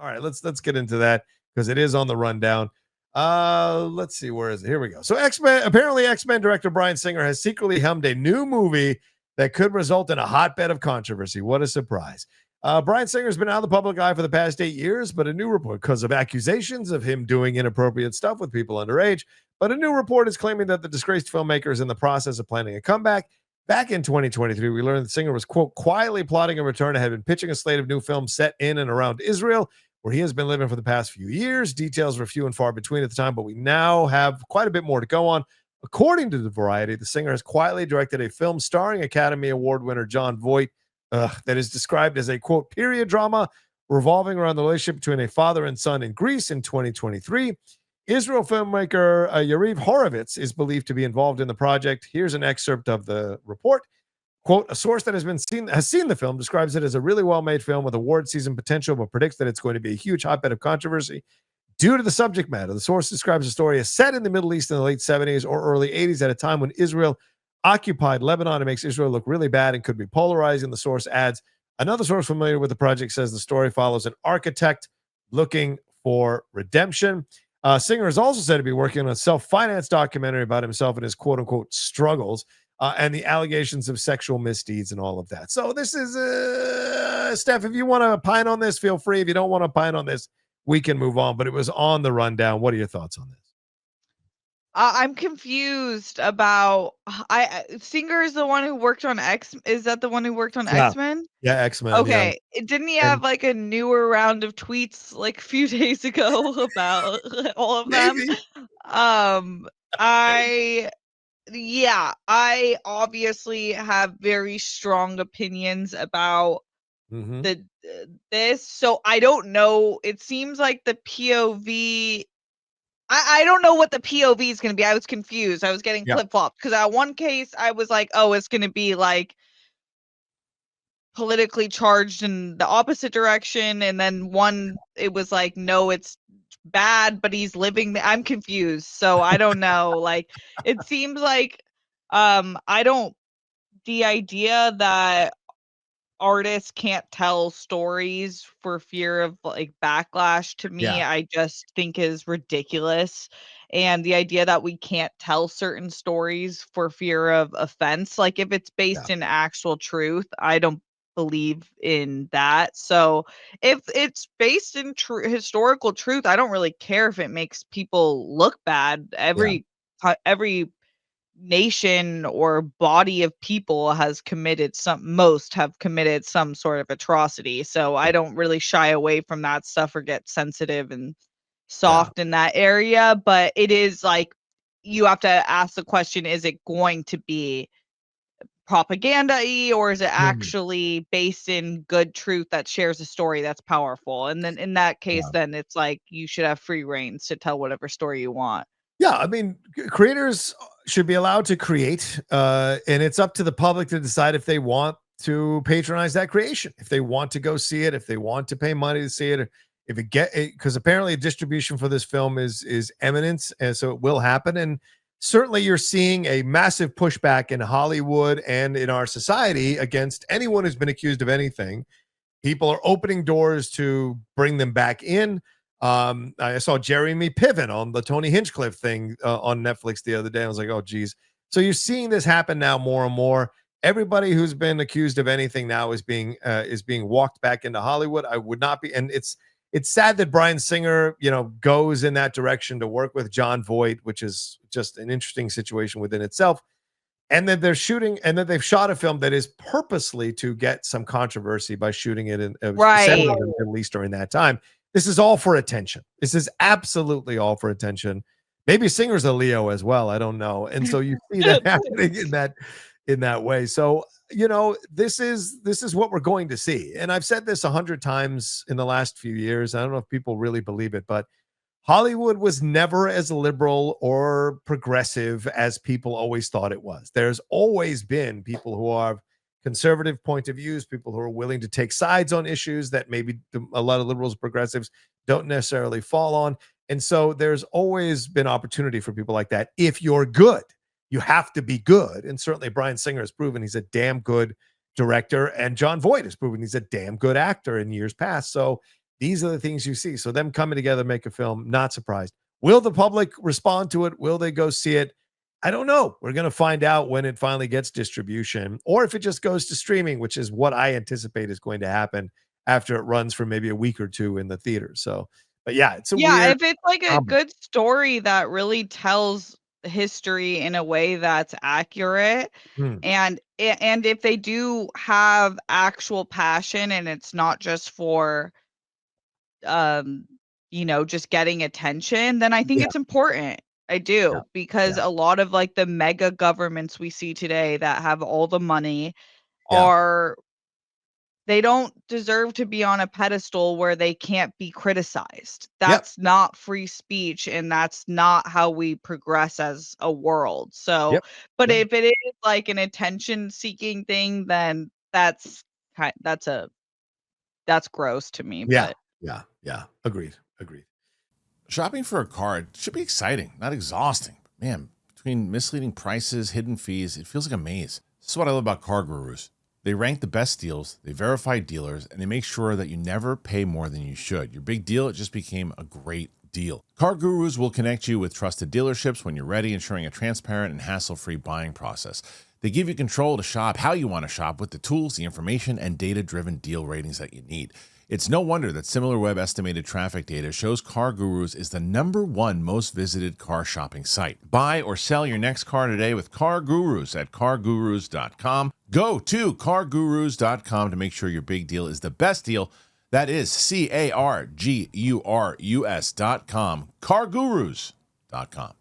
All right, let's get into that because it is on the rundown. Let's see, where is it? Here we go. So X-Men director Bryan Singer has secretly helmed a new movie that could result in a hotbed of controversy. What a surprise. Bryan Singer has been out of the public eye for the past 8 years, but a new report because of accusations of him doing inappropriate stuff with people underage. But a new report is claiming that the disgraced filmmaker is in the process of planning a comeback. Back in 2023, we learned that Singer was, quote, quietly plotting a return and had been pitching a slate of new films set in and around Israel, where he has been living for the past few years. Details were few and far between at the time, but we now have quite a bit more to go on. According to the Variety, the singer has quietly directed a film starring Academy Award winner John Voight that is described as a, quote, period drama revolving around the relationship between a father and son in Greece in 2023. Israel filmmaker Yariv Horovitz is believed to be involved in the project. Here's an excerpt of the report. Quote, a source that has seen the film describes it as a really well-made film with award season potential, but predicts that it's going to be a huge hotbed of controversy due to the subject matter. The source describes the story as set in the Middle East in the late 70s or early 80s at a time when Israel occupied Lebanon. It makes Israel look really bad and could be polarizing. The source adds, another source familiar with the project says the story follows an architect looking for redemption. Singer is also said to be working on a self-financed documentary about himself and his quote-unquote struggles and the allegations of sexual misdeeds and all of that. So this is, Steph, if you want to opine on this, feel free. If you don't want to opine on this, we can move on. But it was on the rundown. What are your thoughts on this? I'm confused about Singer is the one who worked on X. Is that the one who worked on X-Men? Yeah, X-Men. Okay. Didn't he have like a newer round of tweets like a few days ago about all of them? I obviously have very strong opinions about this. So I don't know. It seems like the POV. I don't know what the POV is going to be. I was confused. I was getting flip-flopped because at one case I was like, oh, it's going to be like politically charged in the opposite direction. And then one, it was like, no, it's bad, but he's living there. I'm confused. So I don't know. Like, it seems like, the idea that artists can't tell stories for fear of like backlash to me, I just think is ridiculous. And the idea that we can't tell certain stories for fear of offense, like if it's based in actual truth, I don't believe in that. So if it's based in historical truth, I don't really care if it makes people look bad. Every nation or body of people has committed most have committed some sort of atrocity. So I don't really shy away from that stuff or get sensitive and soft in that area. But it is like, you have to ask the question, is it going to be propaganda-y or is it actually based in good truth that shares a story that's powerful? And then in that case, then it's like, you should have free reins to tell whatever story you want. Yeah, I mean, creators should be allowed to create, and it's up to the public to decide if they want to patronize that creation, if they want to go see it, if they want to pay money to see it, if it because apparently distribution for this film is imminent, and so it will happen. And certainly, you're seeing a massive pushback in Hollywood and in our society against anyone who's been accused of anything. People are opening doors to bring them back in. I saw Jeremy Piven on the Tony Hinchcliffe thing on Netflix the other day. I was like, oh, geez. So you're seeing this happen now more and more. Everybody who's been accused of anything now is being walked back into Hollywood. I would not be, and it's sad that Bryan Singer, goes in that direction to work with John Voight, which is just an interesting situation within itself. And then they're shooting, and then they've shot a film that is purposely to get some controversy by shooting it in the Middle East during that time. This is all for attention. This is absolutely all for attention. Maybe Singer's a Leo as well. I don't know. And so you see that happening in that way. So, this is what we're going to see. And I've said this 100 times in the last few years. I don't know if people really believe it, but Hollywood was never as liberal or progressive as people always thought it was. There's always been people who are conservative point of views, people who are willing to take sides on issues that maybe a lot of liberals, progressives don't necessarily fall on. And so there's always been opportunity for people like that. If you're good, you have to be good. And certainly Bryan Singer has proven he's a damn good director. And John Voight has proven he's a damn good actor in years past. So These are the things you see. So them coming together, make a film, not surprised. Will the public respond to it? Will they go see it? I don't know. We're going to find out when it finally gets distribution, or if it just goes to streaming, which is what I anticipate is going to happen after it runs for maybe a week or two in the theater. So, but yeah, it's a Yeah, weird if it's like a combo. good story that really tells history in a way that's accurate, Hmm. and if they do have actual passion and it's not just for um just getting attention, then I think Yeah, it's important. I yeah, do, because yeah, a lot of like the mega governments we see today that have all the money yeah, are they don't deserve to be on a pedestal where they can't be criticized. yep, That's not free speech, and that's not how we progress as a world. So, yep, but yep, if it is like an attention seeking thing, then that's gross to me, yeah, but yeah, yeah. Agreed, agreed. Shopping for a car should be exciting, not exhausting. Man, between misleading prices, hidden fees, it feels like a maze. This is what I love about CarGurus. They rank the best deals, they verify dealers, and they make sure that you never pay more than you should. Your big deal, it just became a great deal. CarGurus will connect you with trusted dealerships when you're ready, ensuring a transparent and hassle-free buying process. They give you control to shop how you want to shop with the tools, the information, and data-driven deal ratings that you need. It's no wonder that SimilarWeb estimated traffic data shows CarGurus is the #1 most visited car shopping site. Buy or sell your next car today with CarGurus at CarGurus.com. Go to CarGurus.com to make sure your big deal is the best deal. That is CarGurus.com. CarGurus.com.